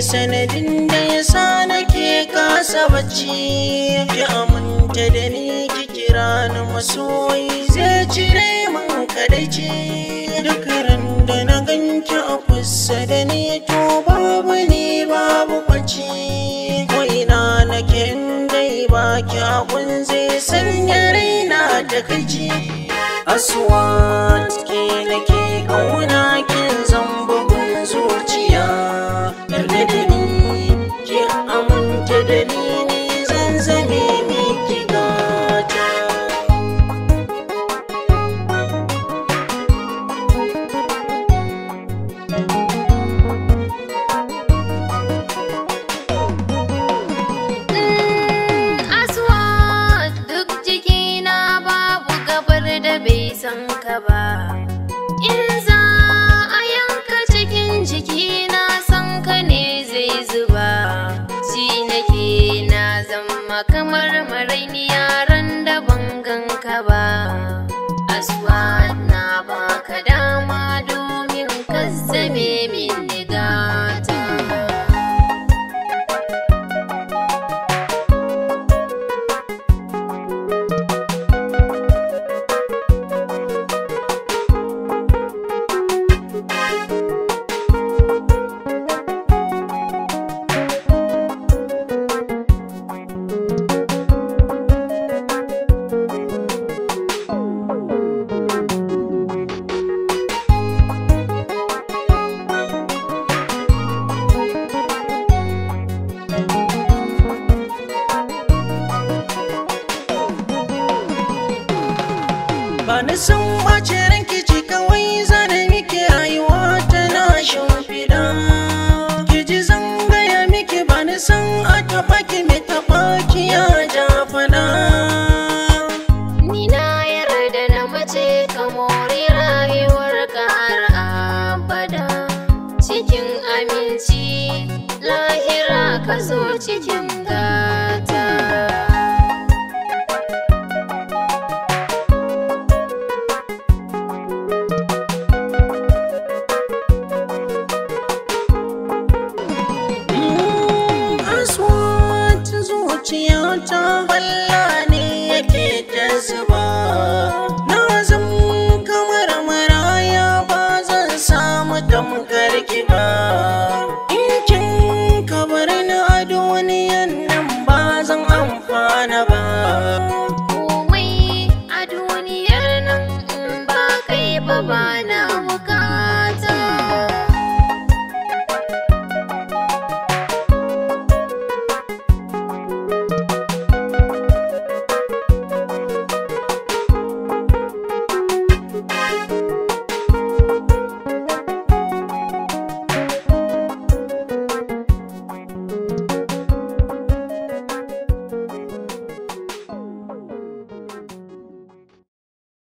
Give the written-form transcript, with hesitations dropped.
sanadin da ya sa nake kasa bacci. Ki aminta da ni ki kira ni masoyi, zai cire min kadaici. Duk ran da na ganki a kusa da ni to babu ni babu bacci. Ko ina nake dai baki abun zai sanya raina takaici. Aswat ke nake kauna kin zan bugun zuciya. Yarda da ni ki aminta da ni zan zame miki gata. Aswat duk jikina babu gabar da bai san ka ba. In za a yanka cikin jikina san ka ne zai zuba. Ji nake na zama kamar maraini yaran da ban ganka ba. Aswat na baka dama domin ka zame mini gata. Bani san ɓace ranki ci kawai zane miki rayuwa tana shimfiɗa. Ki ji zan gaya miki bani san a taɓa ki mai taɓa ki ya ja faɗa. Ni na yarda na mace ka more rayuwar ka har abada. Cikin aminci lahira ka zo cikin gata. Zuciyata balla ne yake ta zuba. Na zan kamar maraya ba zan samu tamkar ki ba. In kin kabar ni a duniyan nan ba zan amfana ba. Komai a duniyar nan in ba kai ba ba